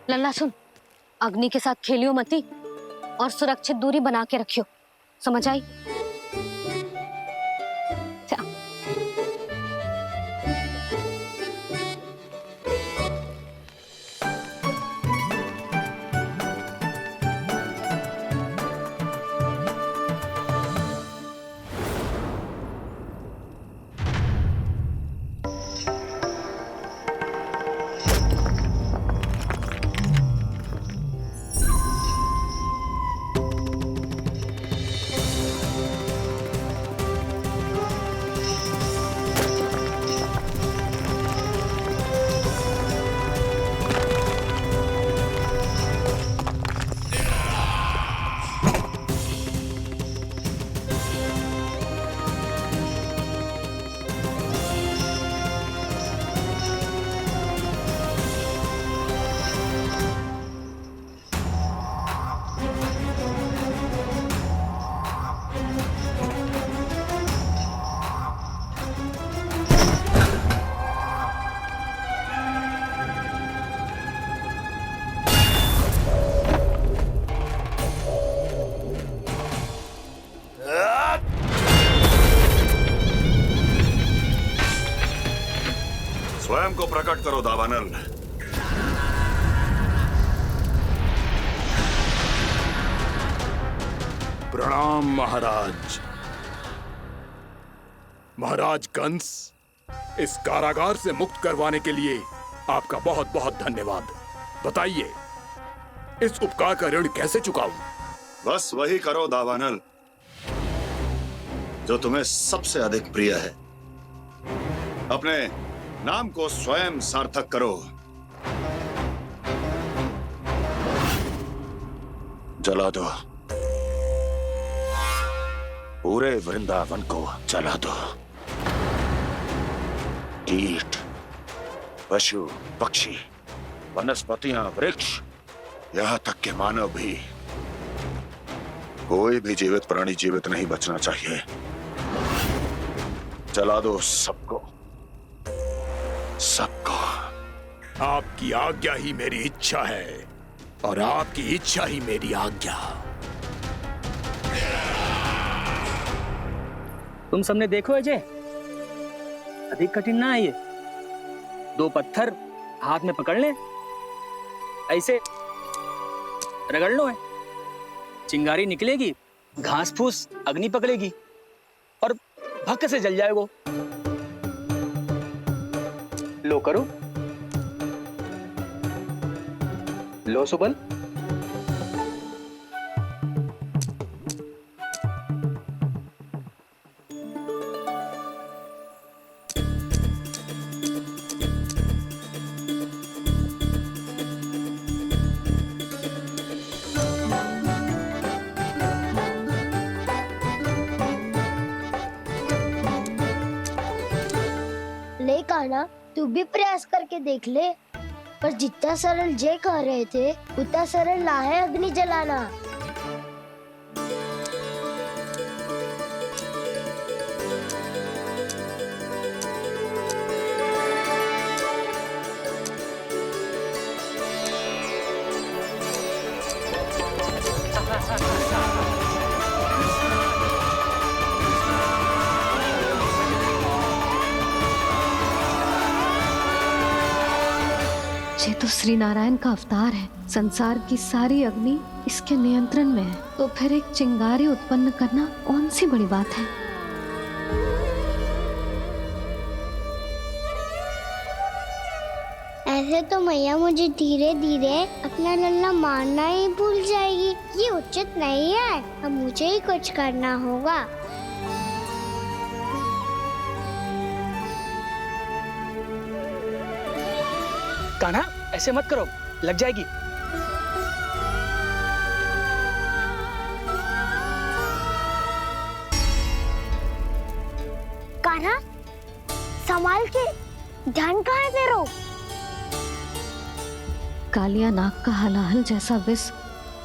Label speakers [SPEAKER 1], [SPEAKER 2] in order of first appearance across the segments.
[SPEAKER 1] लल्ला सुन, अग्नि के साथ खेलियो मती और सुरक्षित दूरी बना के रखियो, समझ आई?
[SPEAKER 2] स्वयं को प्रकट करो दावानल।
[SPEAKER 3] प्रणाम महाराज। महाराज कंस, इस कारागार से मुक्त करवाने के लिए आपका बहुत बहुत धन्यवाद। बताइए, इस उपकार का ऋण कैसे चुकाऊं?
[SPEAKER 2] बस वही करो दावानल जो तुम्हें सबसे अधिक प्रिय है। अपने नाम को स्वयं सार्थक करो। जला दो, पूरे वृंदावन को जला दो। कीट, पशु, पक्षी, वनस्पतियां, वृक्ष, यहां तक के मानव भी, कोई भी जीवित प्राणी जीवित नहीं बचना चाहिए। जला दो सबको, सबको।
[SPEAKER 3] आपकी आज्ञा ही मेरी इच्छा है और आपकी इच्छा ही मेरी आज्ञा।
[SPEAKER 4] तुम सबने देखो अजय, अधिक कठिन ना है ये। 2 पत्थर हाथ में पकड़ ले, ऐसे रगड़ लो है, चिंगारी निकलेगी, घास फूस अग्नि पकड़ेगी और भक्क से जल जाएगा। लो करो, लो सुबल।
[SPEAKER 5] ले कान्हा, तू भी प्रयास करके देख ले। पर जितना सरल जय कह रहे थे उतना सरल ना है अग्नि जलाना।
[SPEAKER 1] ये तो श्री नारायण का अवतार है। संसार की सारी अग्नि इसके नियंत्रण में है, तो फिर एक चिंगारी उत्पन्न करना कौन सी बड़ी बात है।
[SPEAKER 5] ऐसे तो मैया मुझे धीरे धीरे अपना लल्ला मारना ही भूल जाएगी। ये उचित नहीं है, अब मुझे ही कुछ करना होगा।
[SPEAKER 4] कान्हा, ऐसे मत करो, लग जाएगी।
[SPEAKER 5] कान्हा, संभाल के, ध्यान कहाँ है तेरा?
[SPEAKER 1] कालिया नाग का हलाहल जैसा विष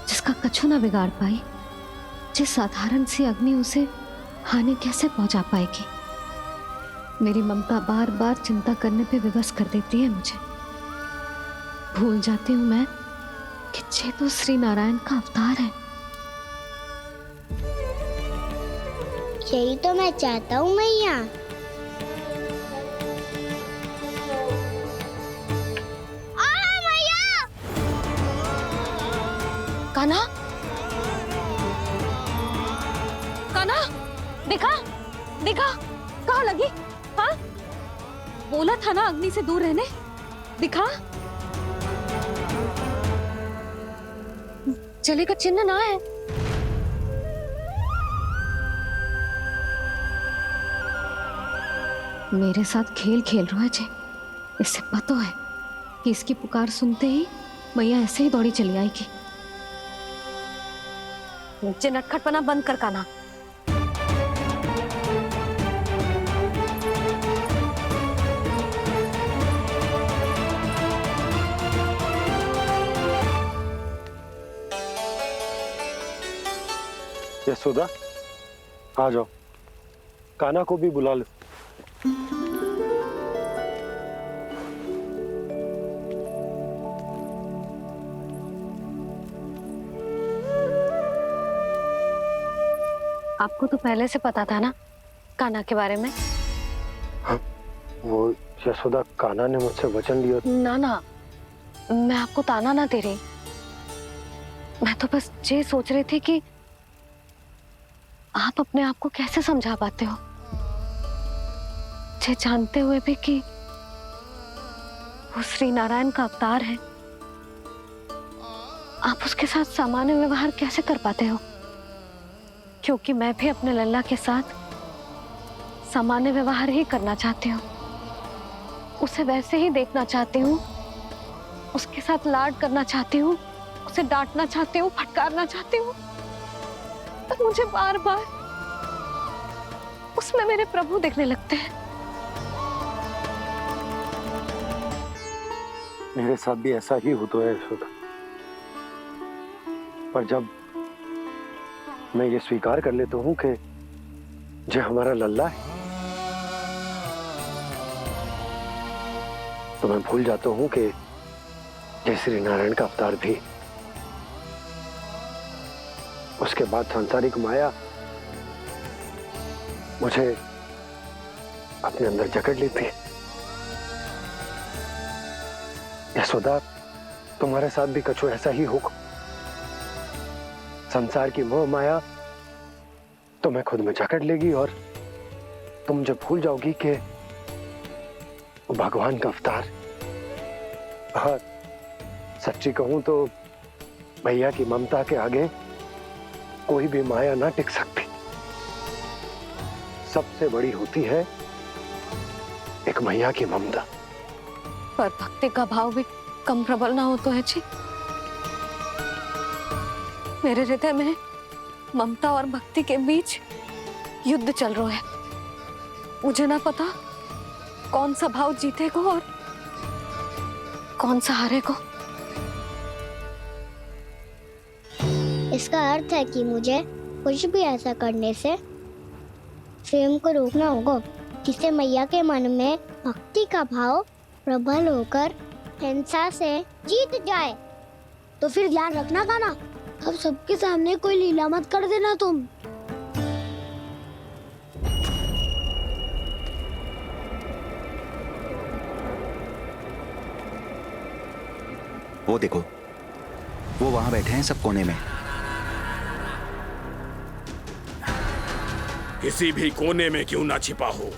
[SPEAKER 1] जिसका कछु ना बिगाड़ पाई, जिस साधारण सी अग्नि उसे हानि कैसे पहुंचा पाएगी। मेरी ममता बार बार चिंता करने पे विवश कर देती है मुझे। भूल जाती हूँ मैं कि ये तो श्री नारायण का अवतार है।
[SPEAKER 5] यही तो मैं चाहता हूँ मैया।
[SPEAKER 1] कान्हा, कान्हा, देखा देखा, कहाँ लगी? हाँ, बोला था ना अग्नि से दूर रहने। दिखा, जले का चिन्ह ना है। मेरे साथ खेल खेल रहा है जे। इससे पता है कि इसकी पुकार सुनते ही मैया ऐसे ही दौड़ी चली आएगी। मुझे नटखटपना बंद कर कान्हा।
[SPEAKER 6] यशोदा, आ जाओ, कान्हा को भी बुला लो।
[SPEAKER 1] आपको तो पहले से पता था ना कान्हा के बारे में?
[SPEAKER 6] हाँ, वो यशोदा, कान्हा ने मुझसे वचन लिया।
[SPEAKER 1] ना ना, मैं आपको ताना ना दे रही। मैं तो बस ये सोच रही थी कि आप अपने आप को कैसे समझा पाते हो, ये जानते हुए भी कि वो श्री नारायण का अवतार है। आप उसके साथ सामान्य व्यवहार कैसे कर पाते हो? क्योंकि मैं भी अपने लल्ला के साथ सामान्य व्यवहार ही करना चाहती हूँ। उसे वैसे ही देखना चाहती हूँ, उसके साथ लाड करना चाहती हूँ, उसे डांटना चाहती हूँ, फटकारना चाहती हूँ। पर मुझे बार बार उसमें मेरे प्रभु दिखने लगते हैं।
[SPEAKER 6] मेरे साथ भी ऐसा ही होता है यशोदा। पर जब मैं ये स्वीकार कर लेता हूँ कि जो हमारा लल्ला है, तो मैं भूल जाता हूँ कि जय श्री नारायण का अवतार भी। उसके बाद सांसारिक माया मुझे अपने अंदर जकड़ लेती है। यशोदा, तुम्हारे साथ भी कछु ऐसा ही होगा। संसार की मोह माया तुम्हें खुद में जकड़ लेगी और तुम जब भूल जाओगी कि वो भगवान का अवतार। और सच्ची कहूं तो भैया की ममता के आगे कोई भी माया ना टिक सकती। सबसे बड़ी होती है एक मैया की ममता।
[SPEAKER 1] पर भक्ति का भाव भी कम प्रबल ना हो तो है जी। मेरे हृदय में ममता और भक्ति के बीच युद्ध चल रहा है। मुझे ना पता कौन सा भाव जीतेगा और कौन सा हारेगा।
[SPEAKER 5] इसका अर्थ है कि मुझे कुछ भी ऐसा करने से स्वयं को रोकना होगा, जिससे मैया के मन में भक्ति का भाव प्रबल होकर हिंसा से जीत जाए। तो फिर ध्यान रखना कान्हा, अब सबके सामने कोई लीला मत कर देना तुम।
[SPEAKER 7] वो देखो, वो वहां बैठे हैं सब कोने में।
[SPEAKER 3] किसी भी कोने में क्यों ना छिपा हो,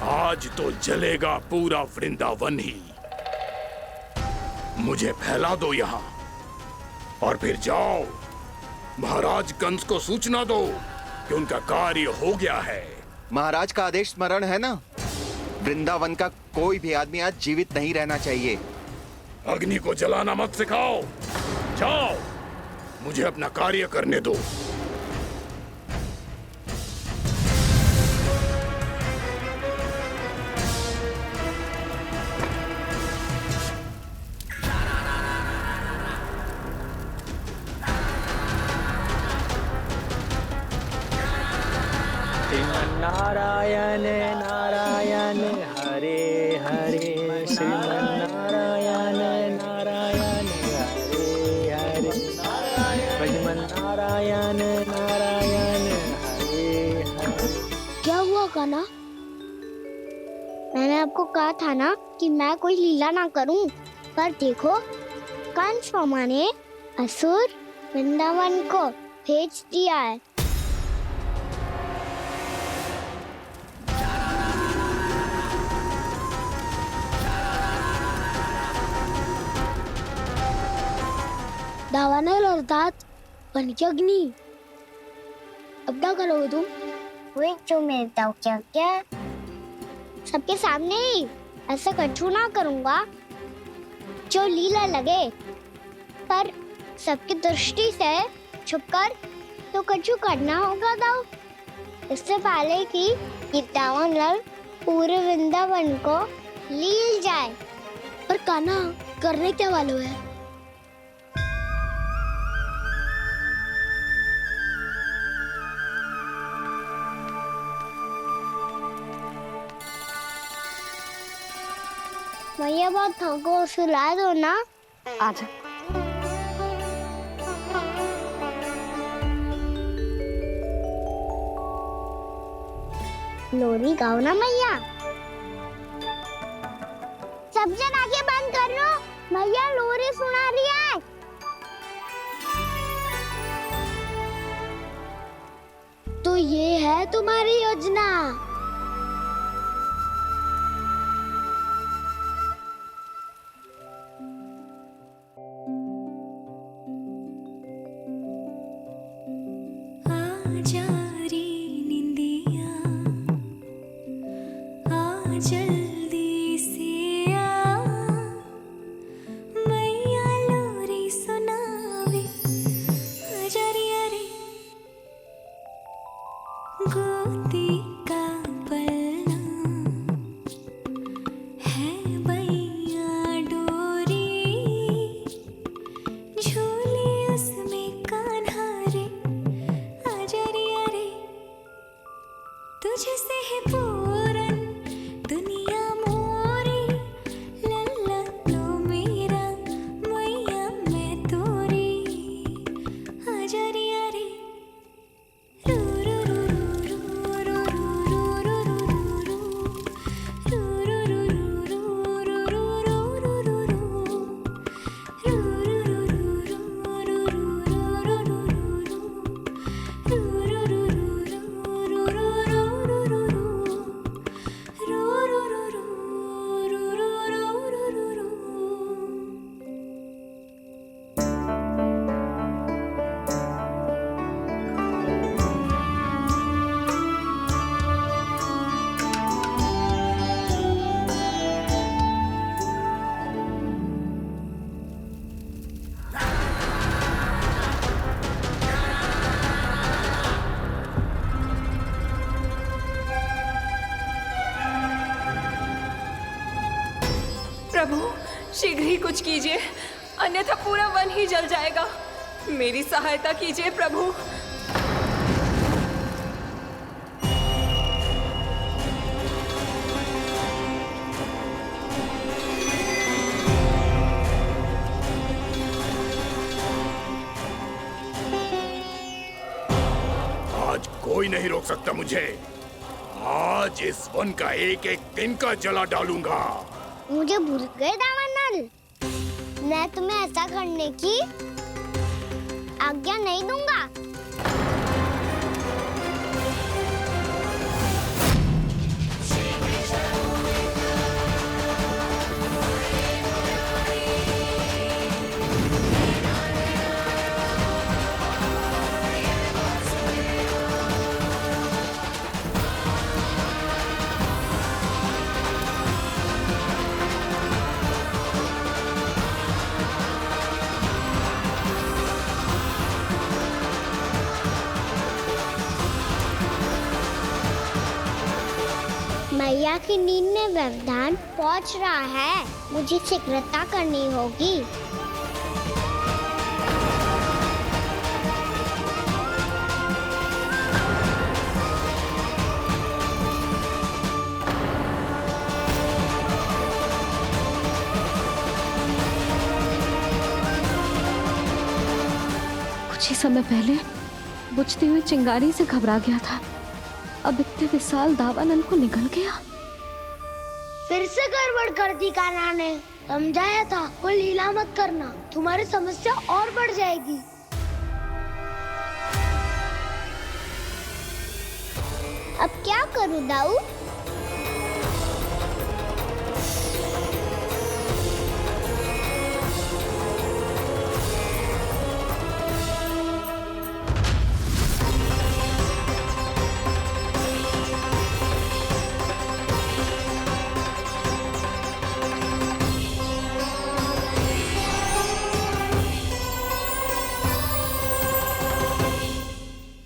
[SPEAKER 3] आज तो जलेगा पूरा वृंदावन ही। मुझे फैला दो यहां और फिर जाओ महाराज कंस को सूचना दो कि उनका कार्य हो गया है।
[SPEAKER 7] महाराज का आदेश स्मरण है ना, वृंदावन का कोई भी आदमी आज जीवित नहीं रहना चाहिए।
[SPEAKER 3] अग्नि को जलाना मत सिखाओ, जाओ मुझे अपना कार्य करने दो।
[SPEAKER 4] नारायण नारायण हरे हरे, श्रीमन नारायण नारायण हरे
[SPEAKER 5] कान्हा? मैंने आपको कहा था ना कि मैं कोई लीला ना करूं, पर देखो कंस मामा ने असुर वृंदावन को भेज दिया है। दावानल और दांत बन के अग्नि। अब क्या करोगे तुम? वही जो मेरे दाव क्या क्या सबके सामने ही ऐसा कछु ना करूंगा जो लीला लगे, पर सबकी दृष्टि से छुपकर तो कछु करना होगा दाव। इससे पहले कि ये दावानल पूरे वृंदावन को लील जाए। पर कान्हा करने क्या वाले है? भैया बहुत थको, सुला दो ना।
[SPEAKER 1] आजा।
[SPEAKER 5] लोरी गाओ ना मैया। सब जन आंखें बंद कर लो, मैया लोरी सुना रही है। तो ये है तुम्हारी योजना?
[SPEAKER 8] जल्दी से आ मैया लोरी सुनावे अजरिया रे गोदी का पलना है बैया डोरी झूले उसमें कान्हा रे अजरिया रे तुझसे है पूरन दुनिया मोरी लल्ला लो मेरा मैया मैं तोरी अजरिया रे रू रू रू रू रू रू रू रू रू
[SPEAKER 9] प्रभु शीघ्र ही कुछ कीजिए, अन्यथा पूरा वन ही जल जाएगा। मेरी सहायता कीजिए प्रभु।
[SPEAKER 3] आज कोई नहीं रोक सकता मुझे। आज इस वन का एक एक दिन का जला डालूंगा।
[SPEAKER 5] मुझे भूल गए दावानल, मैं तुम्हें ऐसा करने की आज्ञा नहीं दूंगा। मैया की नींद में व्यवधान पहुंच रहा है, मुझे शीघ्रता करनी होगी।
[SPEAKER 1] कुछ ही समय पहले बुझती हुई चिंगारी से घबरा गया था, अब इतने विशाल दावानल को निगल गया।
[SPEAKER 5] फिर से गड़बड़ कर दी कान्हा ने। समझाया था कोई लीला मत करना, तुम्हारी समस्या और बढ़ जाएगी। अब क्या करूं दाऊ?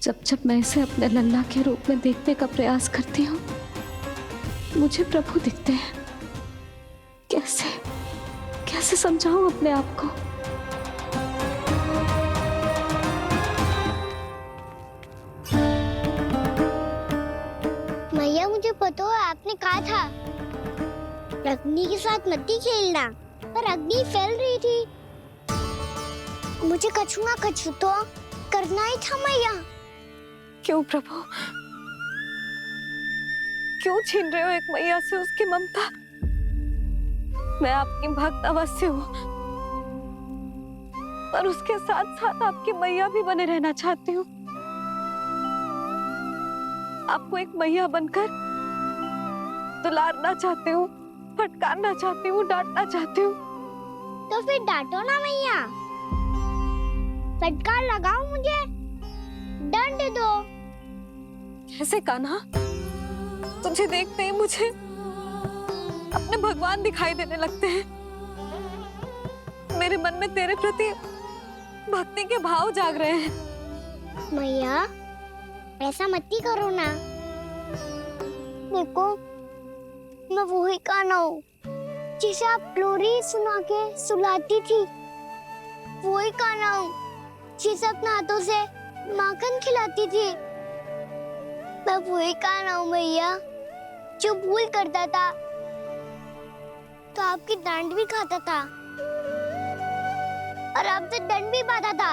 [SPEAKER 1] जब जब मैं इसे अपने लल्ला के रूप में देखने का प्रयास करती हूँ, मुझे प्रभु दिखते हैं। कैसे कैसे समझाऊं अपने आप को?
[SPEAKER 5] मैया, मुझे पता है आपने कहा था अग्नि के साथ मत ही खेलना, पर अग्नि फैल रही थी। मुझे कछुआ कछु तो करना ही था मैया।
[SPEAKER 9] क्यों प्रभु, क्यों छीन रहे हो एक मैया से उसकी ममता? मैं आपकी भक्त अवश्य हूँ, पर उसके साथ साथ आपकी मैया भी बने रहना चाहती हूँ। आपको एक मैया बनकर दुलारना चाहती हूँ, फटकारना चाहती हूँ, डांटना चाहती हूँ।
[SPEAKER 5] तो फिर डांटो ना मैया, फटकार लगाओ, मुझे दंड दो।
[SPEAKER 9] कैसे कान्हा? तुझे देखते ही मुझे अपने भगवान दिखाई देने लगते हैं। मेरे मन में तेरे प्रति भक्ति के भाव जाग रहे हैं।
[SPEAKER 5] मैया, ऐसा मत ही करो ना। देखो, मैं वही कान्हा हूँ जिसे आप लोरी सुना के सुलाती थी। वही कान्हा हूँ जिसे अपने हाथों से माखन खिलाती थी। मैं वही कान्हा हूँ मैया, जो भूल करता था तो आपकी डांट भी खाता था और आपसे दंड भी पाता था।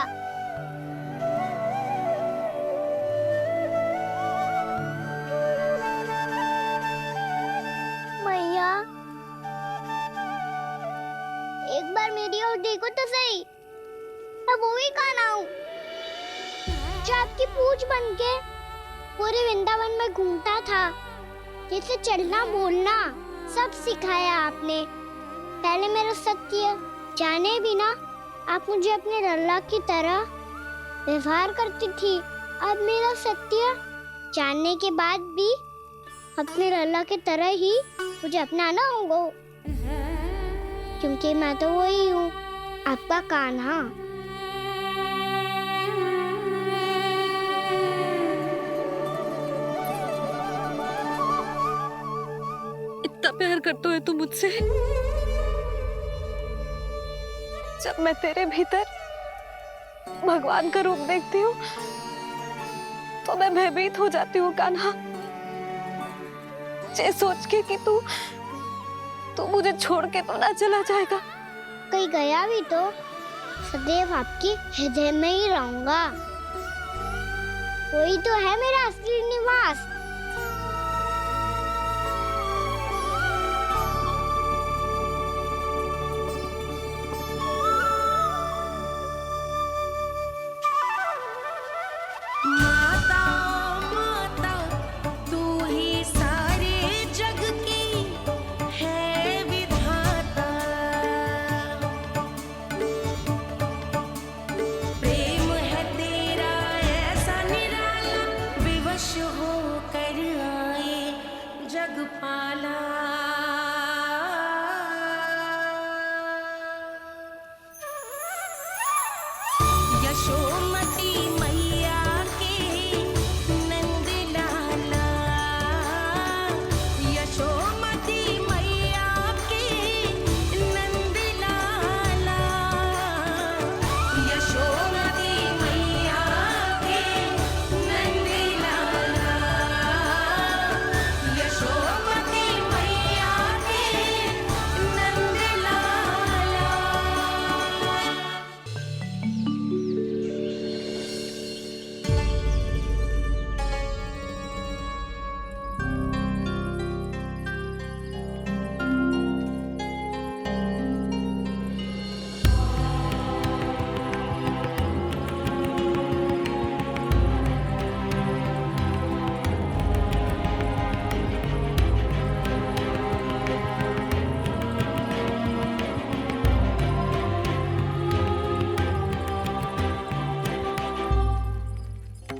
[SPEAKER 5] मैया, एक बार मेरी ओर देखो तो सही। मैं वही कान्हा हूँ जो आपकी पूछ बन के पूरे वृंदावन में घूमता था। जैसे चलना बोलना सब सिखाया आपने। पहले मेरा सत्य जाने बिना आप मुझे अपने लल्ला की तरह व्यवहार करती थी। अब मेरा सत्य जानने के बाद भी अपने लल्ला की तरह ही मुझे अपनाना होगा, क्योंकि मैं तो वही हूँ, आपका कान्हा।
[SPEAKER 9] इतना प्यार करते हो तुम मुझसे? जब मैं तेरे भीतर भगवान का रूप देखती हूँ तो मैं भयभीत हो जाती हूँ कान्हा। ये सोच के कि तू मुझे छोड़ के तो ना चला जाएगा।
[SPEAKER 5] कहीं गया भी तो सदैव आपके हृदय में ही रहूंगा। वही तो है मेरा असली निवास।
[SPEAKER 8] हो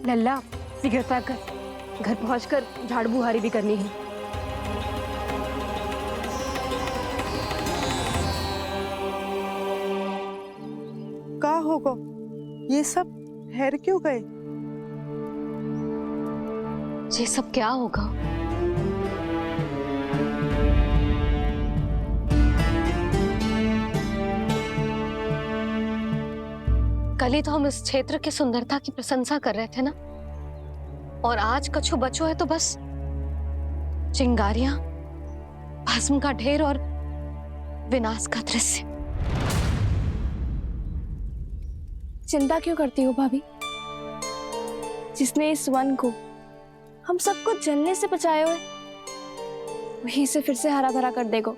[SPEAKER 9] लल्ला सिगरेट पैक कर, घर पहुंचकर झाड़ू बुहारी भी करनी है।
[SPEAKER 10] का होगा ये सब ठहर क्यों गए?
[SPEAKER 1] ये सब क्या होगा? कल ही तो हम इस क्षेत्र की सुंदरता की प्रशंसा कर रहे थे ना, और आज कछु बचो है तो बस चिंगारियां, भस्म का ढेर और विनाश का दृश्य।
[SPEAKER 9] चिंता क्यों करती हो भाभी? जिसने इस वन को हम सबको जलने से बचाए हुए, वही से फिर से हरा भरा कर देगा।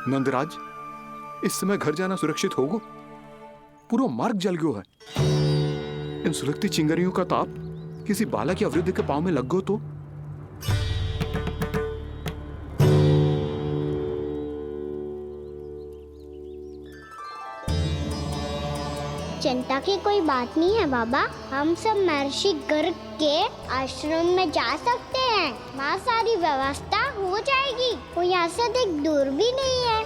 [SPEAKER 3] नंदराज, इस समय घर जाना सुरक्षित होगा? पूरा मार्ग जल गयो है। इन सुलगती चिंगारियों का ताप किसी बालक या वृद्ध के पांव में लग गयो तो?
[SPEAKER 5] चिंता की कोई बात नहीं है बाबा, हम सब महर्षि गर्ग के आश्रम में जा सकते हैं। वहाँ सारी व्यवस्था हो जाएगी, वो यहाँ से अधिक दूर भी नहीं है।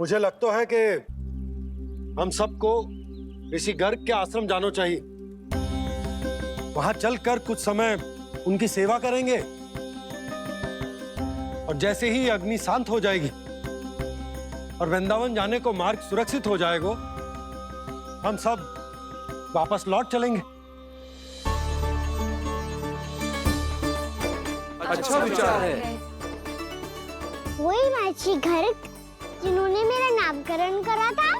[SPEAKER 6] मुझे लगता है कि हम सबको ऋषि गर्ग के आश्रम जाना चाहिए। वहां चलकर कुछ समय उनकी सेवा करेंगे, और जैसे ही अग्नि शांत हो जाएगी और वृंदावन जाने को मार्ग सुरक्षित हो जाएगा, हम सब वापस लौट चलेंगे।
[SPEAKER 3] अच्छा विचार है।
[SPEAKER 5] वही महर्षि गर्ग जिन्होंने मेरा नामकरण करा था।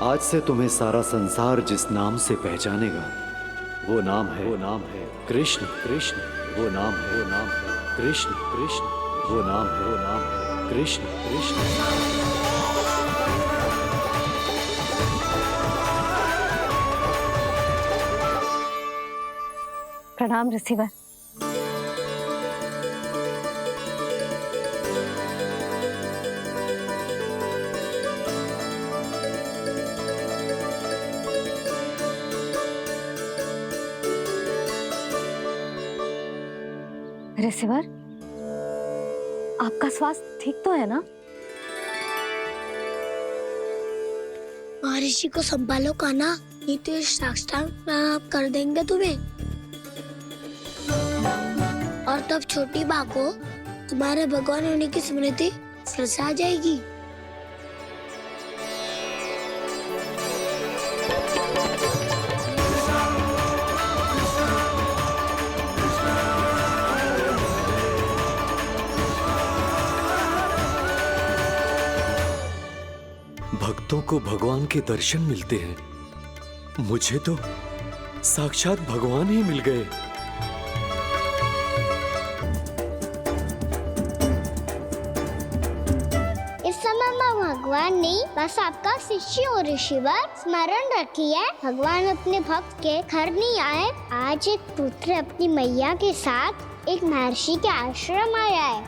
[SPEAKER 11] आज से तुम्हें सारा संसार जिस नाम से पहचानेगा, वो नाम है कृष्ण। कृष्ण वो नाम है कृष्ण। कृष्ण वो नाम है कृष्ण। कृष्ण।
[SPEAKER 1] प्रणाम ऋषिवर। ऋषिवर, आपका स्वास्थ्य ठीक तो है ना?
[SPEAKER 5] महर्षि को संभालो कान्हा, नहीं तो ये साष्टांग प्रणाम कर देंगे तुम्हें। और तब छोटी बा को तुम्हारे भगवान होने की स्मृति फिर से आ जाएगी।
[SPEAKER 11] भक्तों को भगवान के दर्शन मिलते हैं। मुझे तो साक्षात भगवान ही मिल गए।
[SPEAKER 5] इस समय मैं भगवान नहीं, बस आपका शिष्य हूँ ऋषिवर। स्मरण रखिए, भगवान अपने भक्त के घर नहीं आए। आज एक पुत्र अपनी मैया के साथ एक महर्षि के आश्रम आया है।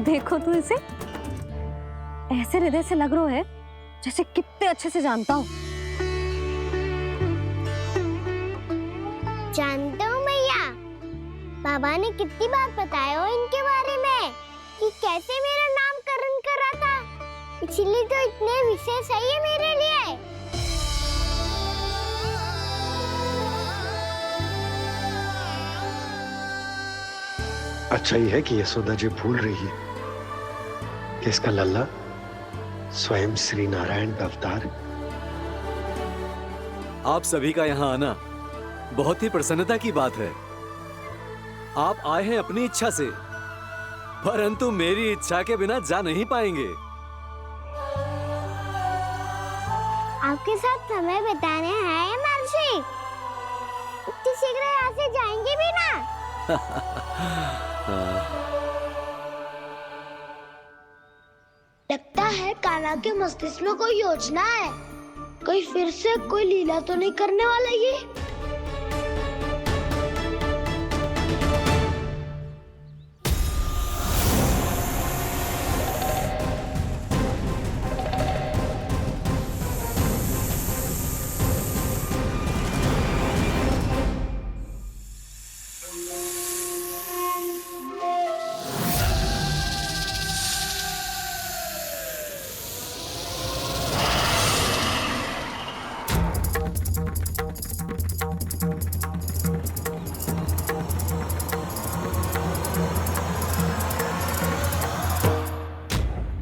[SPEAKER 1] देखो तू इसे, ऐसे हृदय से लग रहा है जैसे कितने अच्छे से जानता हूँ।
[SPEAKER 5] जानता हूँ मैया, बाबा ने कितनी बार बताया हो इनके बारे में कि कैसे मेरा नामकरण करा था, इसीलिए तो इतने विशेष है ये मेरे लिए।
[SPEAKER 6] अच्छा ही है कि यशोदा जी भूल रही है कि इसका लल्ला स्वयं श्री नारायण का अवतार है।
[SPEAKER 11] आप सभी का यहाँ आना बहुत ही प्रसन्नता की बात है। आप आए हैं अपनी इच्छा से, परंतु मेरी इच्छा के बिना जा नहीं पाएंगे।
[SPEAKER 5] आपके साथ समय बिताने आए महर्षि, इतनी शीघ्र यहाँ से जाएंगे भी ना? लगता है कान्हा के मस्तिष्क में कोई योजना है, कहीं फिर से कोई लीला तो नहीं करने वाला ये।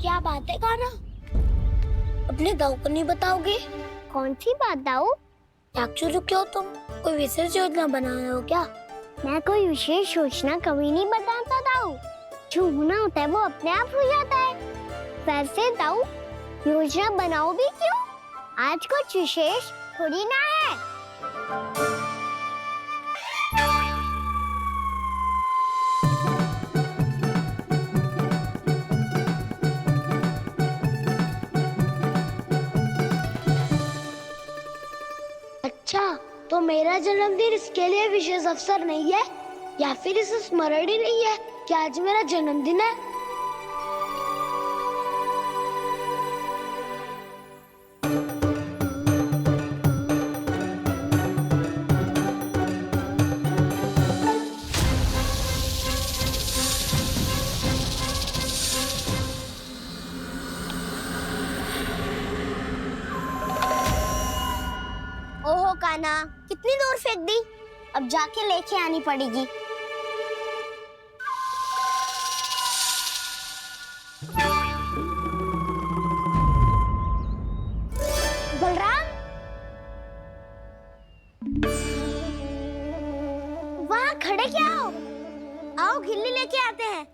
[SPEAKER 5] क्या बात है कान्हा, अपने दाऊ को नहीं बताओगे? कौन सी बात दाऊ? चाकचू रुके हो तुम, कोई विशेष योजना बना रहे हो क्या? मैं कोई विशेष योजना कभी नहीं बताता दाऊ, जो होना होता है वो अपने आप हो जाता है। वैसे दाऊ योजना बनाओ भी क्यों? आज कुछ विशेष थोड़ी ना है। अच्छा, तो मेरा जन्मदिन इसके लिए विशेष अवसर नहीं है, या फिर इसे स्मरण ही नहीं है कि आज मेरा जन्मदिन है? ओहो कान्हा, कितनी दूर फेंक दी, अब जाके लेके आनी पड़ेगी। बलराम, वहाँ खड़े क्या हो? आओ घिल्ली लेके आते हैं।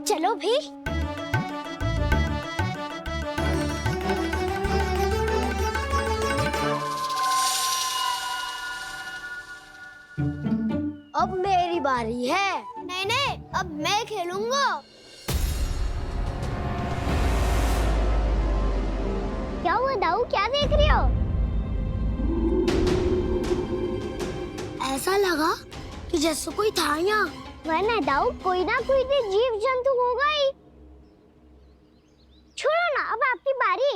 [SPEAKER 5] चलो भी। अब मेरी बारी है। नहीं नहीं, अब मैं खेलूंगा। क्या हुआ दाऊ, क्या देख रही हो? ऐसा लगा कि जैसे कोई था यहाँ। वरना दाऊ कोई ना कोई तो जीव जंतु होगा ही। छोड़ो ना, अब आपकी बारी।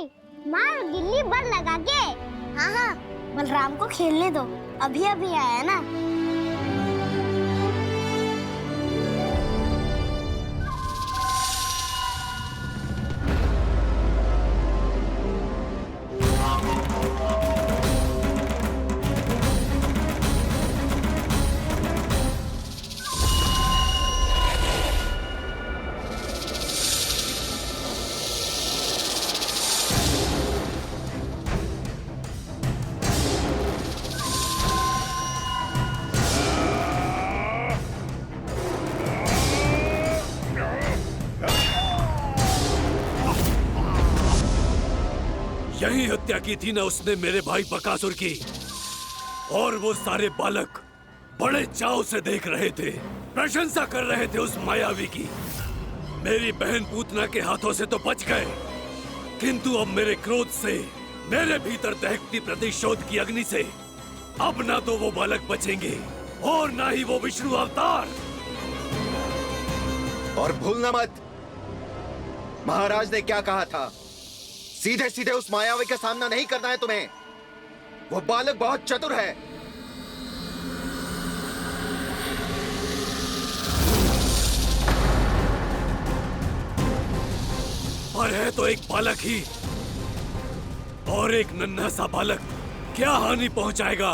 [SPEAKER 5] मार गिल्ली बल लगा के। हाँ हाँ, बलराम को खेलने दो, अभी अभी आया ना।
[SPEAKER 11] यही हत्या की थी ना उसने मेरे भाई बकासुर की, और वो सारे बालक बड़े चाव से देख रहे थे, प्रशंसा कर रहे थे उस मायावी की।
[SPEAKER 12] मेरी बहन पूतना के हाथों से तो बच गए, किंतु अब मेरे क्रोध से, मेरे भीतर दहकती प्रतिशोध की अग्नि से अब ना तो वो बालक बचेंगे और ना ही वो विष्णु अवतार।
[SPEAKER 7] और भूलना मत, महाराज ने क्या कहा था, सीधे सीधे उस मायावी का सामना नहीं करना है तुम्हें। वो बालक बहुत चतुर है।
[SPEAKER 12] पर है तो एक बालक ही, और एक नन्हा सा बालक क्या हानि पहुंचाएगा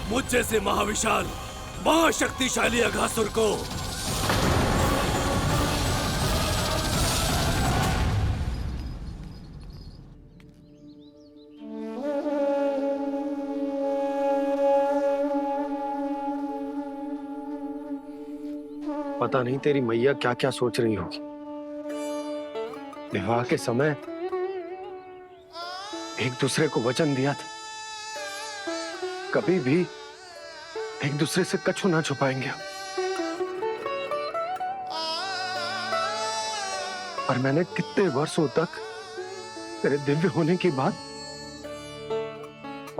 [SPEAKER 12] मुझ जैसे महाविशाल महाशक्तिशाली अघासुर को।
[SPEAKER 6] पता नहीं तेरी मैया क्या क्या सोच रही होगी। विवाह के समय एक दूसरे को वचन दिया था, कभी भी एक दूसरे से कछु ना छुपाएंगे। और मैंने कितने वर्षों तक तेरे दिव्य होने की बात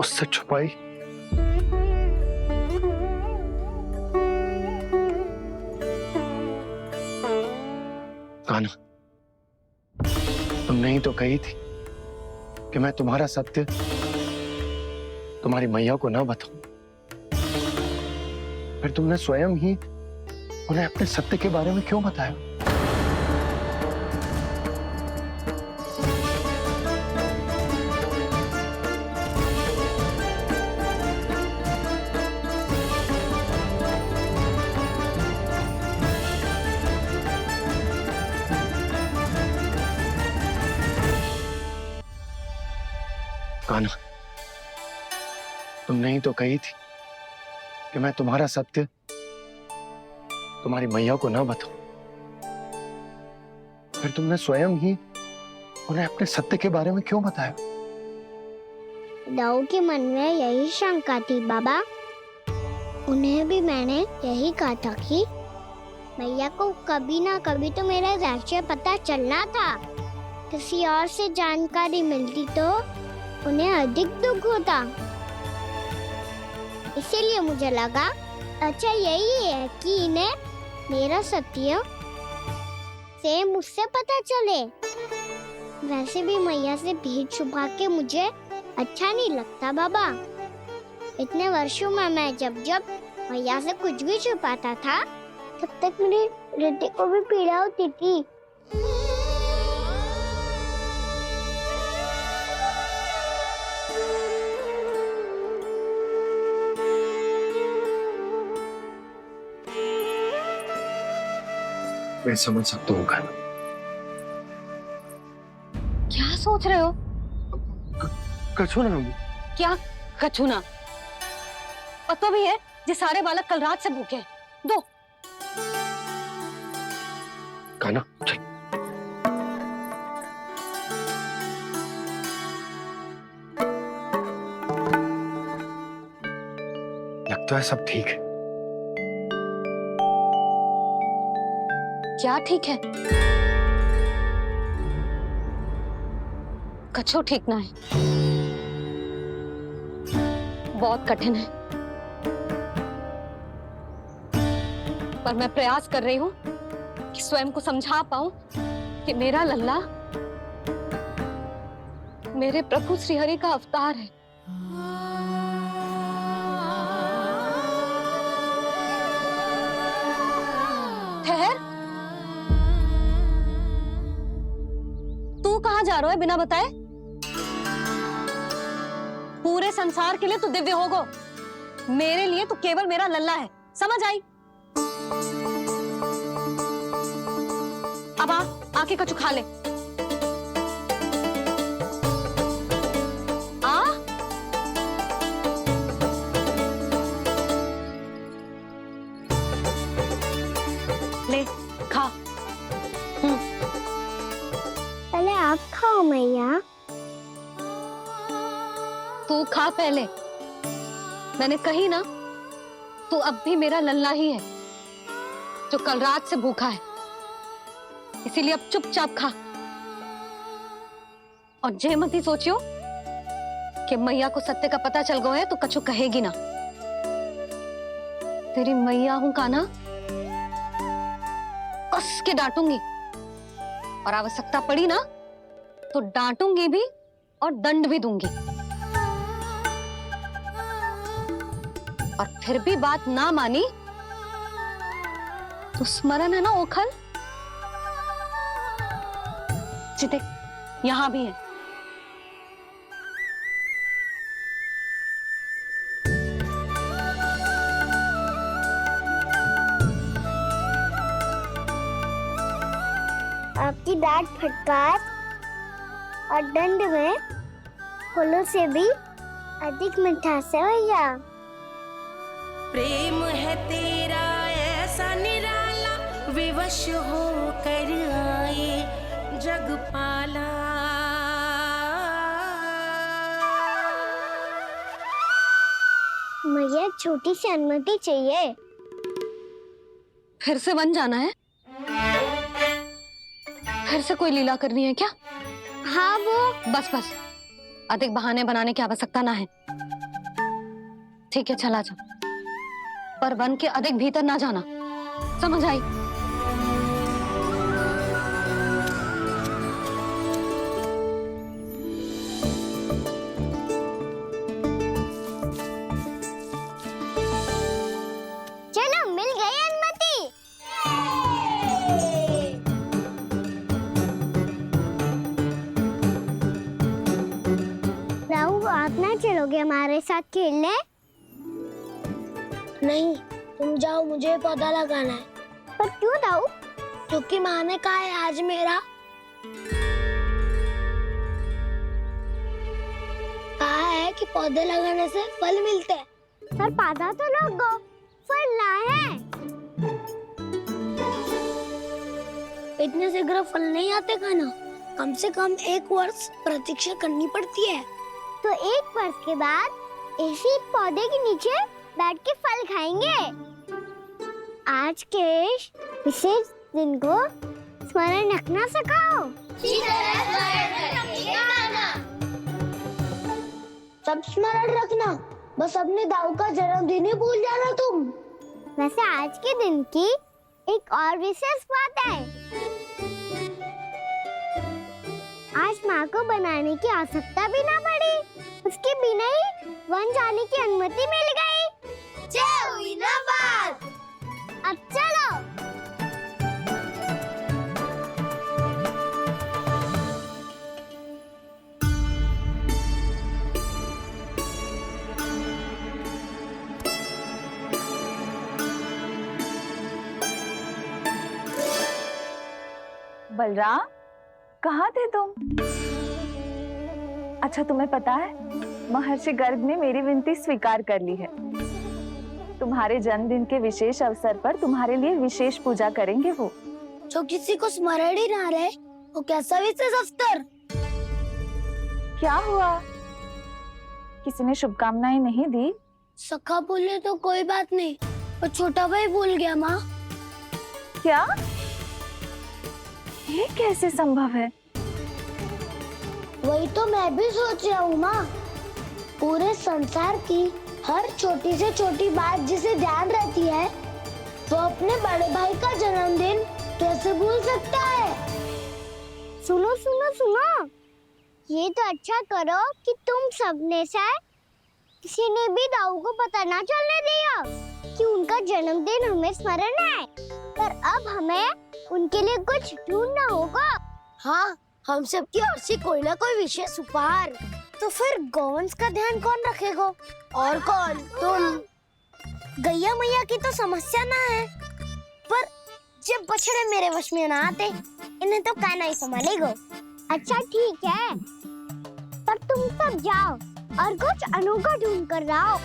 [SPEAKER 6] उससे छुपाई। कान्हा, तुमने ही तो कही थी कि मैं तुम्हारा सत्य तुम्हारी मैया को ना बताऊं। फिर तुमने स्वयं ही उन्हें अपने सत्य के बारे में क्यों बताया? कान्हा, तुमने ही तो कही थी कि मैं तुम्हारा सत्य तुम्हारी मैया को ना बताऊं। फिर तुमने स्वयं ही उन्हें अपने सत्य के बारे में क्यों बताया?
[SPEAKER 5] दाऊ के मन में यही शंका थी बाबा। उन्हें भी मैंने यही कहा था कि मैया को कभी ना कभी तो मेरा रहस्य पता चलना था। किसी और से जानकारी मिलती तो उन्हें अधिक दुख होता। इसीलिए मुझे लगा अच्छा यही है कि इन्हें मेरा सत्य से मुझसे पता चले। वैसे भी मैया से भेद छुपा के मुझे अच्छा नहीं लगता बाबा। इतने वर्षों में मैं जब जब मैया से कुछ भी छुपाता था तब तक मेरी हृदय को भी पीड़ा होती थी।
[SPEAKER 6] मैं समझ सकता हूँ कान्हा।
[SPEAKER 1] क्या सोच रहे हो?
[SPEAKER 6] कछु ना।
[SPEAKER 1] क्या कछु ना? पता भी है ये सारे बालक कल रात से भूखे हैं। दो।
[SPEAKER 6] कान्हा चल। लगता है सब ठीक है।
[SPEAKER 1] क्या ठीक है? कछु ठीक ना है। बहुत कठिन है, पर मैं प्रयास कर रही हूं कि स्वयं को समझा पाऊं कि मेरा लल्ला मेरे प्रभु श्रीहरि का अवतार है। ठहर, तू कहां जा रहा है बिना बताए? पूरे संसार के लिए तू दिव्य होगो, मेरे लिए तू केवल मेरा लल्ला है। समझ आई? अब आके कछु खा ले। ले खा।
[SPEAKER 5] पहले आप खाओ मैया।
[SPEAKER 1] तू खा पहले। मैंने कही ना, तू अब भी मेरा लल्ला ही है जो कल रात से भूखा है। इसीलिए अब चुपचाप खा। और जे मत ही सोचियो कि मैया को सत्य का पता चल गया है तो कछु कहेगी ना। तेरी मैया हूं कान्हा, कस के डांटूंगी और आवश्यकता पड़ी ना तो डांटूंगी भी और दंड भी दूंगी। और फिर भी बात ना मानी तो स्मरण है ना ओखल, देख यहां भी है।
[SPEAKER 5] आपकी डांट फटकार और दंड में फूलों से भी अधिक मिठास है भैया।
[SPEAKER 8] प्रेम है तेरा ऐसा निराला, विवश हो कर आए जग पाला।
[SPEAKER 5] मैया छोटी सी अनुमति चाहिए।
[SPEAKER 1] फिर से वन जाना है? फिर से कोई लीला करनी है क्या?
[SPEAKER 5] हाँ वो
[SPEAKER 1] बस बस, अधिक बहाने बनाने की आवश्यकता ना है। ठीक है चला जा, पर वन के अधिक भीतर ना जाना, समझ आई?
[SPEAKER 5] चलो मिल गई अनुमति। राहु आप ना चलोगे हमारे साथ खेलने? नहीं, तुम जाओ, मुझे पौधा लगाना है। पर क्यों दाऊ? क्योंकि माँ ने कहा है आज मेरा कहा है कि पौधे लगाने से फल मिलते हैं। पर पौधा तो लगो, फल ना है। इतने शीघ्र फल नहीं आते खाना, कम से कम 1 वर्ष प्रतीक्षा करनी पड़ती है। तो 1 वर्ष के बाद इसी पौधे के नीचे बैठ के फल खाएंगे। आज के विशेष दिन को स्मरण रखना सिखाओ। सब स्मरण रखना, बस अपने दाऊ का जन्मदिन ही भूल जाना तुम। वैसे आज के दिन की एक और विशेष बात है। आज माँ को बनाने की आवश्यकता भी ना पड़ी, उसके बिना ही वन जाने की अनुमति मिल गई। जय हुई ना बात। अब चलो।
[SPEAKER 9] बलराम, कहाँ थे तुम? अच्छा तुम्हें पता है, महर्षि गर्ग ने मेरी विनती स्वीकार कर ली है। तुम्हारे जन्मदिन के विशेष अवसर पर तुम्हारे लिए विशेष पूजा करेंगे वो।
[SPEAKER 5] जो किसी को स्मरण ही ना रहे, वो कैसा विशेष अवसर?
[SPEAKER 9] क्या हुआ? किसी ने शुभकामनाएं नहीं दी?
[SPEAKER 5] सखा बोले तो कोई बात नहीं, पर छोटा भाई भूल गया माँ।
[SPEAKER 9] क्या? ये कैसे संभव है?
[SPEAKER 5] वही तो मैं भी सोच रहा हूँ माँ। पूरे संसार की हर छोटी से छोटी बात जिसे ध्यान रहती है, वो अपने बड़े भाई का जन्मदिन कैसे भूल सकता है? सुनो सुनो सुनो, ये तो अच्छा करो कि तुम सबने से किसी ने भी दाऊ को पता ना चलने दिया कि उनका जन्मदिन हमें स्मरण है। पर अब हमें उनके लिए कुछ ढूंढना होगा। हाँ, हम सबकी ओर से कोई ना कोई विशेष उपहार। तो फिर गोवंश का ध्यान कौन रखेगा? और कौन? तुम। गैया मैया की तो समस्या ना है, पर जब बछड़े मेरे वश में ना आते, इन्हें तो कान्हा ही संभालेगा। अच्छा ठीक है, पर तुम सब जाओ और कुछ अनोखा ढूंढ कर लाओ।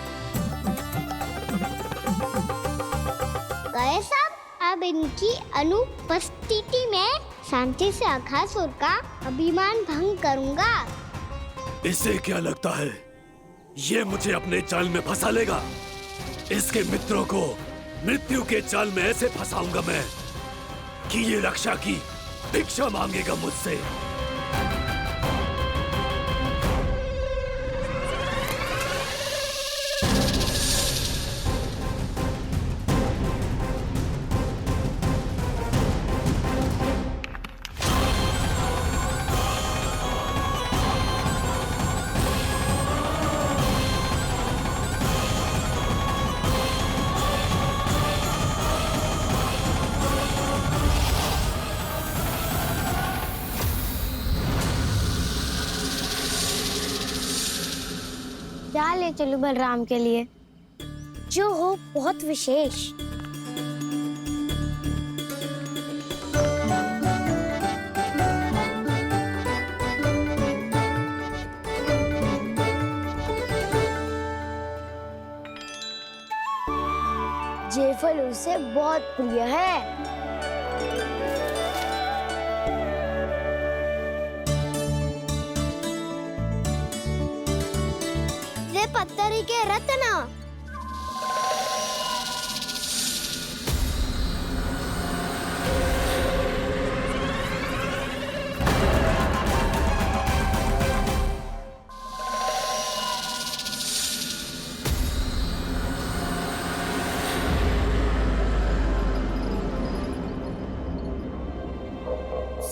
[SPEAKER 5] गए सब? अब इनकी अनुपस्थिति में शांति से अघासुर का अभिमान भंग करूंगा।
[SPEAKER 12] इसे क्या लगता है ये मुझे अपने जाल में फंसा लेगा? इसके मित्रों को मृत्यु के जाल में ऐसे फंसाऊंगा मैं कि ये रक्षा की भिक्षा मांगेगा मुझसे।
[SPEAKER 5] क्या ले चलूं बलराम के लिए जो हो बहुत विशेष। ये फल उसे बहुत प्रिय है। ये पत्थरी के रत्न।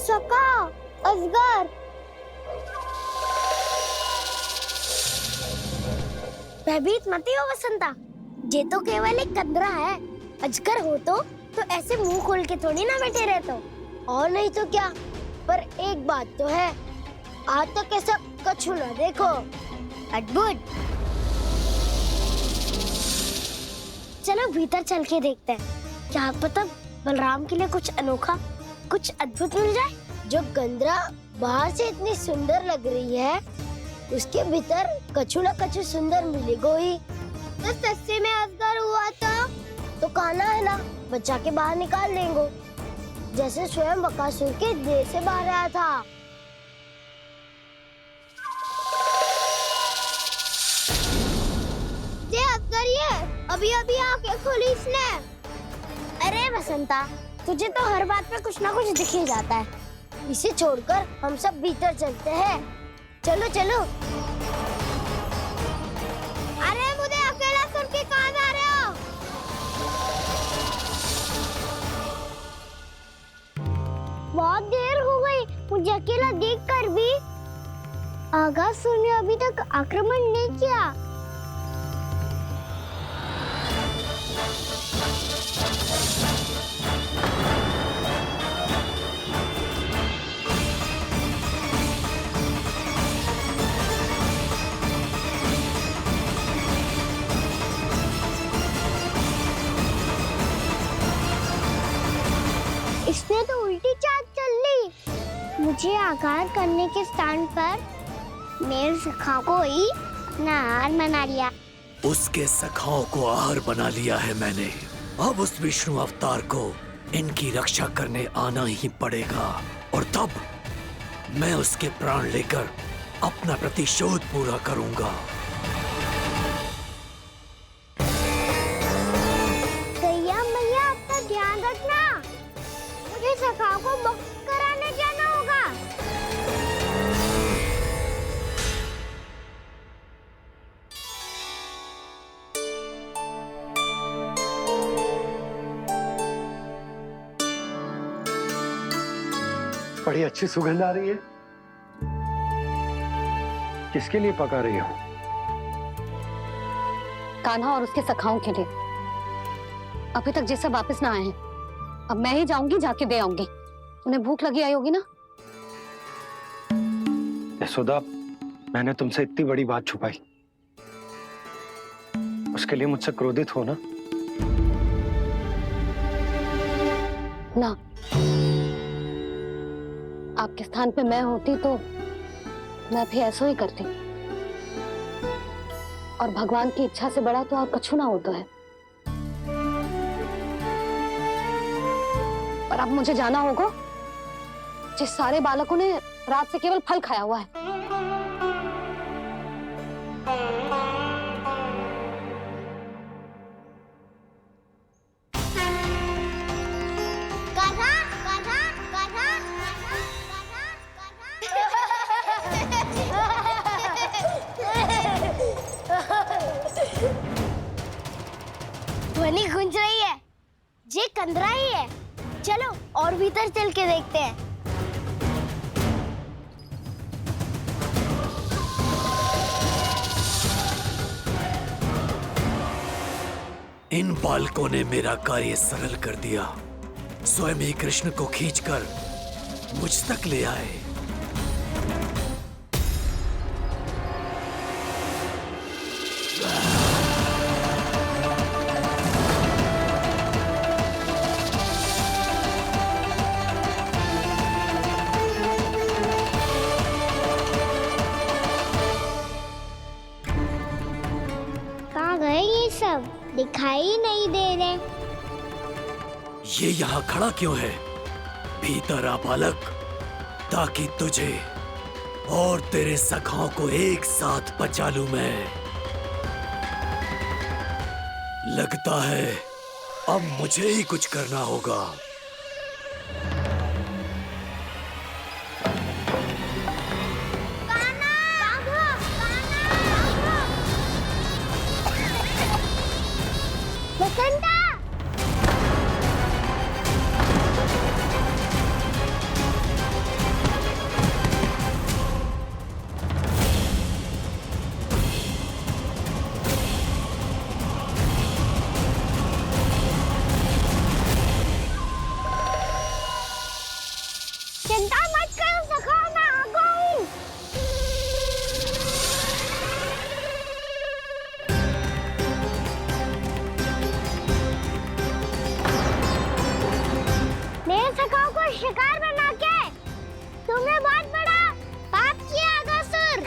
[SPEAKER 5] सका असगर भयभीत मत हो वसंता, ये तो केवल एक कंदरा है। अजगर हो तो ऐसे मुंह खोल के थोड़ी ना बैठे रहते हो। और नहीं तो क्या, पर एक बात तो है, आज तक ऐसा कछु ना देखो। अद्भुत। चलो भीतर चल के देखते हैं, क्या पता बलराम के लिए कुछ अनोखा, कुछ अद्भुत मिल जाए। जो गंदरा बाहर से इतनी सुंदर लग रही है, उसके भीतर कछु न कछु सुंदर मिलेगा ही। तो सस्ते में अजगर हुआ तो काना है ना, बच्चा के बाहर निकाल देंगे, जैसे स्वयं बकासुर के देह से बाहर आया था। ये अजगर ही है, अभी अभी आंखें खोली इसने। अरे बसंता, तुझे तो हर बात में कुछ ना कुछ दिख ही जाता है। इसे छोड़कर हम सब भीतर चलते हैं। चलो चलो। अरे मुझे अकेला सुन के कहाँ जा रहे हो? बहुत देर हो गई मुझे अकेला देखकर भी। आगासुर ने अभी तक आक्रमण नहीं किया। इसने तो उल्टी चाल चल ली। मुझे आघात करने के स्थान पर मेरे सखा को ही अपना आहार बना लिया।
[SPEAKER 12] उसके सखाओं को आहार बना लिया है मैंने। अब उस विष्णु अवतार को इनकी रक्षा करने आना ही पड़ेगा, और तब मैं उसके प्राण लेकर अपना प्रतिशोध पूरा करूंगा।
[SPEAKER 5] गैया मैया, अपना ध्यान रखना। मुझे सखा को मुक्त कराने जाना होगा।
[SPEAKER 6] बड़ी अच्छी सुगंध आ रही है। किसके लिए पका रही हो?
[SPEAKER 1] कान्हा और उसके सखाओं के लिए। अभी तक जैसे वापस ना आए हैं, अब मैं ही जाऊंगी, जाके दे आऊंगी। उन्हें भूख लगी आई होगी ना।
[SPEAKER 6] यशोदा, मैंने तुमसे इतनी बड़ी बात छुपाई, उसके लिए मुझसे क्रोधित हो ना?
[SPEAKER 1] ना, आपके स्थान पे मैं होती तो मैं भी ऐसा ही करती। और भगवान की इच्छा से बड़ा तो और कछु ना होता है। पर अब मुझे जाना होगा। जिस सारे बालकों ने रात से केवल फल खाया हुआ है।
[SPEAKER 5] कान्हा, कान्हा, कान्हा, भीतर चल के देखते हैं।
[SPEAKER 12] इन बालकों ने मेरा कार्य सरल कर दिया। स्वयं ही कृष्ण को खींचकर मुझ तक ले आए।
[SPEAKER 5] कहाँ गए ये सब? दिखाई नहीं दे रहे।
[SPEAKER 12] ये यहाँ खड़ा क्यों है? भीतर आ बालक, ताकि तुझे और तेरे सखाओं को एक साथ बचा लूं मैं। लगता है अब मुझे ही कुछ करना होगा।
[SPEAKER 5] बसंता! चिंता मत करो सखा, मैं आ गई। मेरे सखाओं को शिकार बना के तुमने बहुत बड़ा पाप किया अगासुर।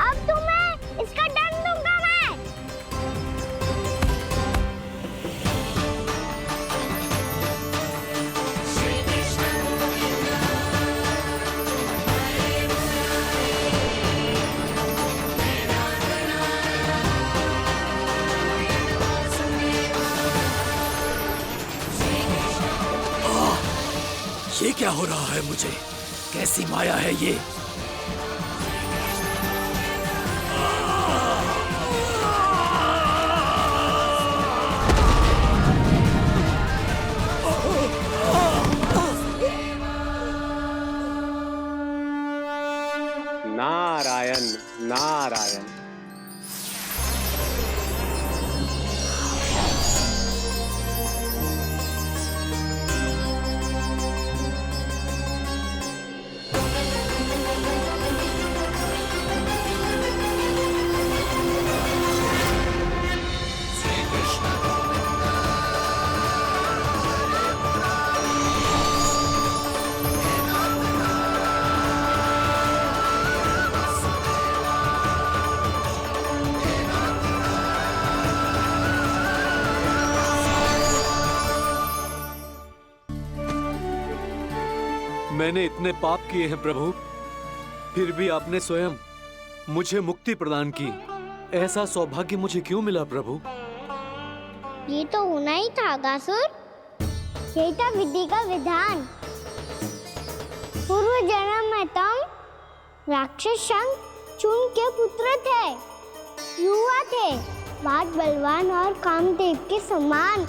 [SPEAKER 5] अब तुम्हें इसका दंड दूंगा मैं।
[SPEAKER 12] ये क्या हो रहा है मुझे? कैसी माया है ये?
[SPEAKER 6] नारायण नारायण।
[SPEAKER 11] मैंने इतने पाप किए हैं प्रभु, फिर भी आपने स्वयं मुझे मुक्ति प्रदान की। ऐसा सौभाग्य मुझे क्यों मिला प्रभु?
[SPEAKER 5] ये तो होना ही था अगासुर। यही था विधि का विधान। पूर्व जन्म में तुम राक्षस शंखचूड़ के पुत्र थे, युवा थे, बहुत बलवान और कामदेव के समान।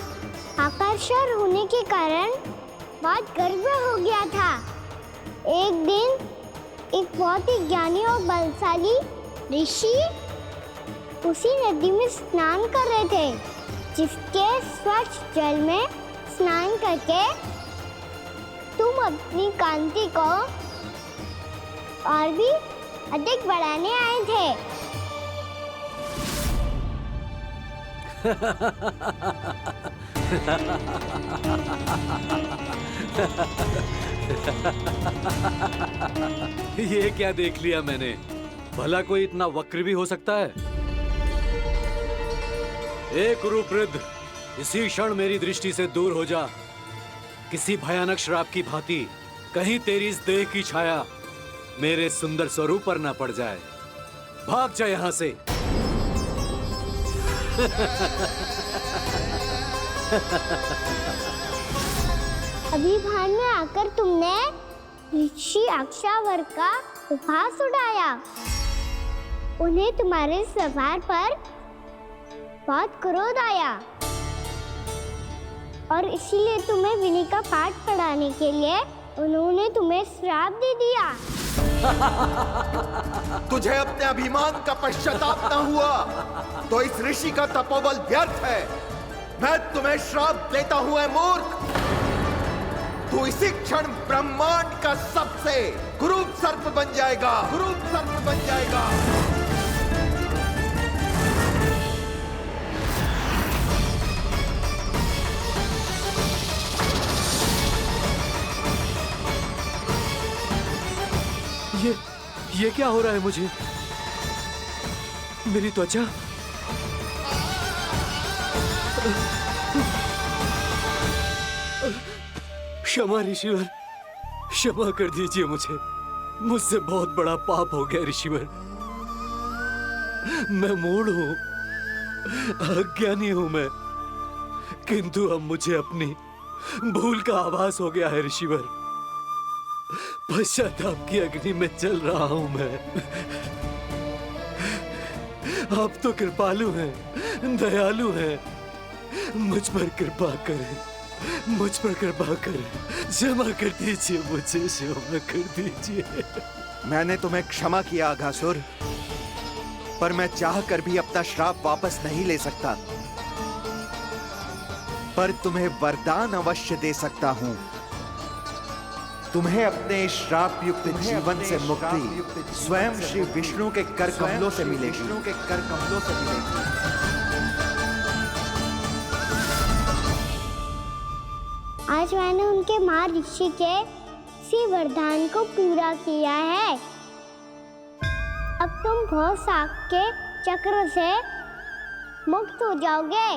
[SPEAKER 5] आकर्षण होने के कारण बहुत गर्व हो गया था। एक दिन एक बहुत ही ज्ञानी और बलशाली ऋषि उसी नदी में स्नान कर रहे थे, जिसके स्वच्छ जल में स्नान करके तुम अपनी कांति को और भी अधिक बढ़ाने आए थे।
[SPEAKER 11] ये क्या देख लिया मैंने? भला कोई इतना वक्र भी हो सकता है? ए कुरुवृद्ध, इसी क्षण मेरी दृष्टि से दूर हो जा। किसी भयानक श्राप की भांति कहीं तेरी इस देह की छाया मेरे सुंदर स्वरूप पर न पड़ जाए। भाग जा यहाँ से।
[SPEAKER 5] अभी भान में आकर तुमने ऋषि अक्षावर का उपहास उड़ाया। उन्हें तुम्हारे स्वभाव पर बहुत क्रोध आया और इसीलिए तुम्हें विनी का पाठ पढ़ाने के लिए उन्होंने तुम्हें श्राप दे दिया।
[SPEAKER 7] तुझे अपने अभिमान का पश्चाताप न हुआ तो इस ऋषि का तपोबल व्यर्थ है। मैं तुम्हें श्राप देता हूं ऐ मूर्ख। तू इसी क्षण ब्रह्मांड का सबसे कुरूप सर्प बन जाएगा, कुरूप सर्प बन जाएगा।
[SPEAKER 12] ये क्या हो रहा है मुझे? मेरी त्वचा क्षमा ऋषिवर, क्षमा कर दीजिए मुझे। मुझसे बहुत बड़ा पाप हो गया ऋषिवर। मैं मूढ़ हूं, अज्ञानी हूं मैं, किंतु अब मुझे अपनी भूल का आभास हो गया है ऋषिवर। पश्चाताप की अग्नि में जल रहा हूं मैं। आप तो कृपालु हैं, दयालु हैं, मुझ पर कृपा करें, मुझ पर कृपा करें। क्षमा कर दीजिए मुझे, क्षमा कर दीजिए।
[SPEAKER 7] मैंने तुम्हें क्षमा किया अघासुर, पर मैं चाहकर भी अपना श्राप वापस नहीं ले सकता। पर तुम्हें वरदान अवश्य दे सकता हूं। तुम्हें अपने श्राप युक्त जीवन से मुक्ति स्वयं श्री विष्णु के कर कमलों से मिलेगी, विष्णु के कर कमलों से मिलेगी।
[SPEAKER 5] आज मैंने उनके माँ ऋषि के इसी वरदान को पूरा किया है। अब तुम भव साग के चक्र से मुक्त हो जाओगे।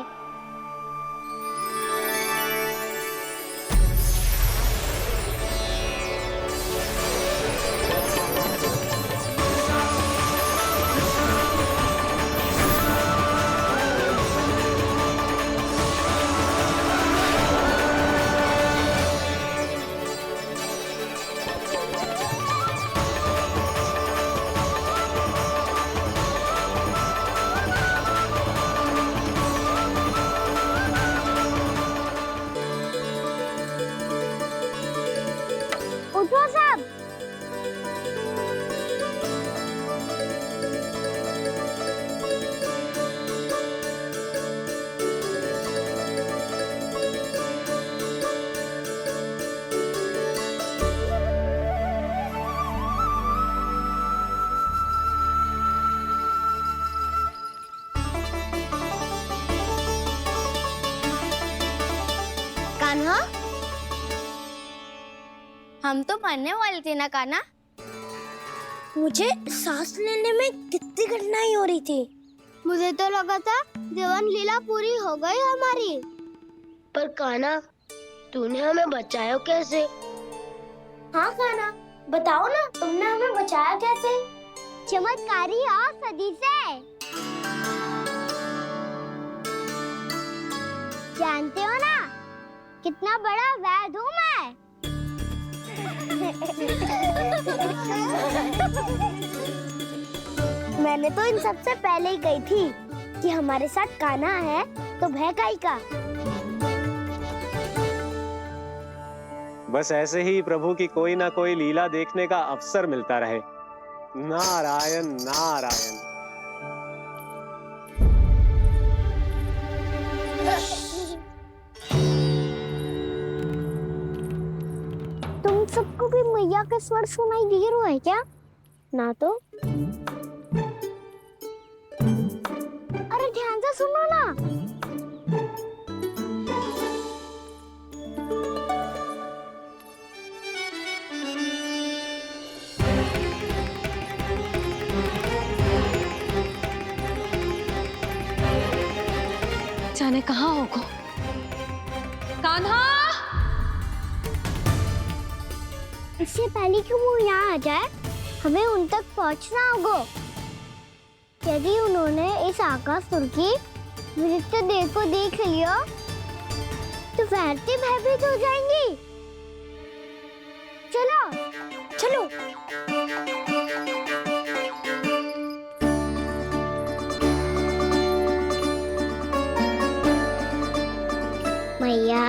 [SPEAKER 5] उठो सब। कान्हा, हम तो मरने वाले थे ना कान्हा। मुझे सांस लेने में कितनी कठिनाई हो रही थी। मुझे तो लगा था जीवन लीला पूरी हो गई हमारी। पर कान्हा, तूने हमें बचाया कैसे? हाँ कान्हा, बताओ ना, तुमने हमें बचाया कैसे? चमत्कारी औषधि से। जानते हो ना कितना बड़ा वैद्य हूँ मैं। मैंने तो इन सबसे पहले ही कही थी कि हमारे साथ कान्हा है तो भय काई का।
[SPEAKER 13] बस ऐसे ही प्रभु की कोई ना कोई लीला देखने का अवसर मिलता रहे। नारायण नारायण।
[SPEAKER 5] तुम सबको भी मैया के स्वर सुनाई दे रहा है क्या? ना तो। अरे ध्यान से सुनो ना।
[SPEAKER 1] जाने कहाँ होगो? कान्हा!
[SPEAKER 5] इससे पहले कि वो यहाँ आ जाए, हमें उन तक पहुँचना होगा। यदि उन्होंने इस आकासुर की नृत्य देह को देख लिया, तो वैरती भयभीत हो जाएंगी। चलो, चलो। मैया,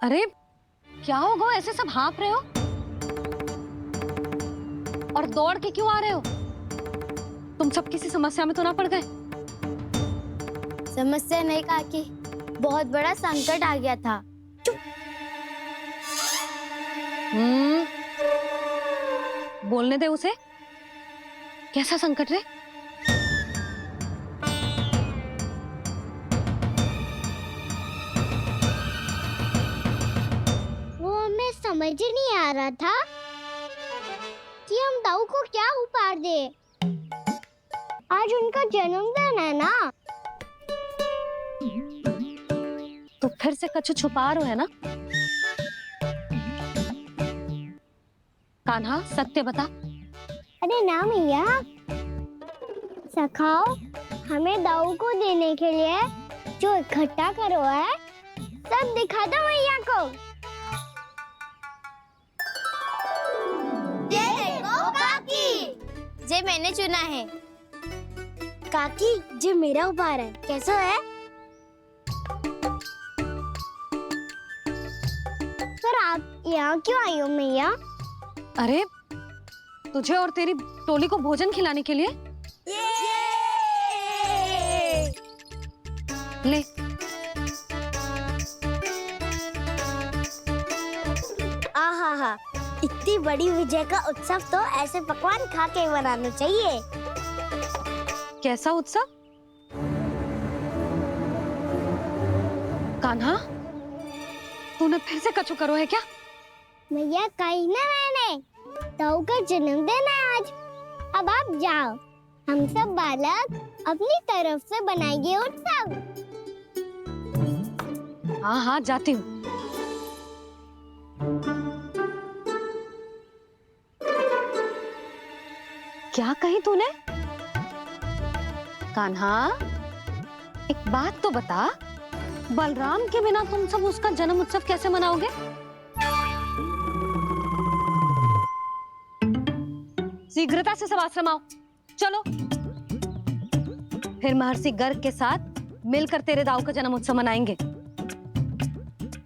[SPEAKER 1] अरे क्या हो गो, ऐसे सब हाँफ रहे हो और दौड़ के क्यों आ रहे हो? तुम सब किसी समस्या में तो ना पड़ गए?
[SPEAKER 5] समस्या नहीं काकी, बहुत बड़ा संकट आ गया था।
[SPEAKER 1] बोलने दे उसे। कैसा संकट रे?
[SPEAKER 5] वो हमें समझ ही नहीं आ रहा था कि हम दाऊ को क्या उपहार दे। आज उनका जन्मदिन है ना।
[SPEAKER 1] तो फिर से कछु छुपा रहे हो है ना? कान्हा सत्य बता।
[SPEAKER 5] अरे ना मैया, सखाओ हमें दाऊ को देने के लिए जो इकट्ठा करो है सब दिखा दो मैया को। ये देखो काकी, जे मैंने चुना है। काकी जे मेरा उपहार है, कैसा है? पर आप यहाँ क्यों आई हो मैया?
[SPEAKER 1] अरे तुझे और तेरी टोली को भोजन खिलाने के लिए। ले
[SPEAKER 5] आहा, इतनी बड़ी विजय का उत्सव तो ऐसे पकवान खा के मनाना चाहिए।
[SPEAKER 1] कैसा उत्सव? कान्हा तूने फिर से कछु करो है क्या?
[SPEAKER 5] मैया कहीं ना मैंने, दाऊ का जन्मदिन है आज। अब आप जाओ, हम सब बालक अपनी तरफ से बनाएंगे उत्सव।
[SPEAKER 1] हाँ हाँ जाती हूँ। क्या कही तूने? कान्हा एक बात तो बता, बलराम के बिना तुम सब उसका जन्म उत्सव कैसे मनाओगे? शीघ्रता से सब आश्रम आओ, चलो। फिर महर्षि गर्ग के साथ मिलकर तेरे दाऊ का जन्म उत्सव मनाएंगे।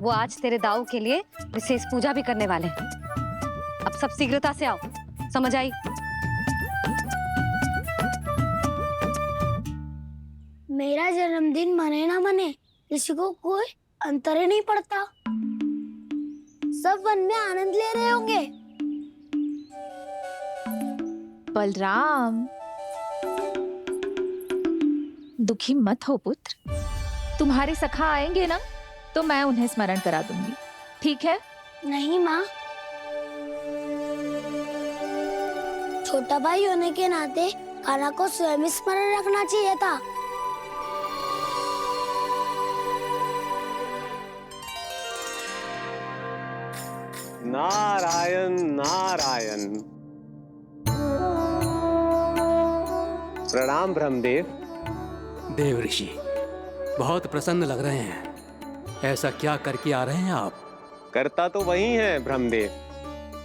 [SPEAKER 1] वो आज तेरे दाऊ के लिए विशेष पूजा भी करने वाले हैं। अब सब शीघ्रता से आओ, समझ आई?
[SPEAKER 5] मेरा जन्मदिन मने ना मने, किसी को कोई अंतर ही नहीं पड़ता। सब वन में आनंद ले रहे होंगे।
[SPEAKER 14] बलराम दुखी मत हो पुत्र, तुम्हारे सखा आएंगे ना तो मैं उन्हें स्मरण करा दूंगी, ठीक है?
[SPEAKER 5] नहीं माँ, छोटा भाई होने के नाते कान्हा को स्वयं स्मरण रखना चाहिए था।
[SPEAKER 13] नारायण नारायण। प्रणाम ब्रह्मदेव।
[SPEAKER 15] देव ऋषि बहुत प्रसन्न लग रहे हैं। ऐसा क्या करके आ रहे हैं आप?
[SPEAKER 13] करता तो वही है ब्रह्मदेव,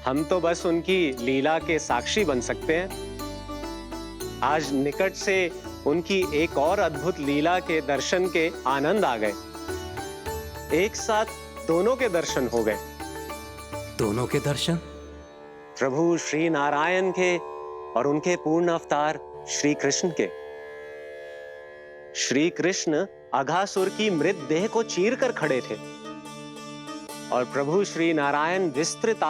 [SPEAKER 13] हम तो बस उनकी लीला के साक्षी बन सकते हैं। आज निकट से उनकी एक और अद्भुत लीला के दर्शन के आनंद आ गए। एक साथ दोनों के दर्शन हो गए।
[SPEAKER 15] दोनों के दर्शन?
[SPEAKER 13] प्रभु श्री नारायण के और उनके पूर्ण अवतार श्री कृष्ण के। श्री कृष्ण अघासुर की मृत देह को चीर कर खड़े थे और प्रभु श्री नारायण विस्तृत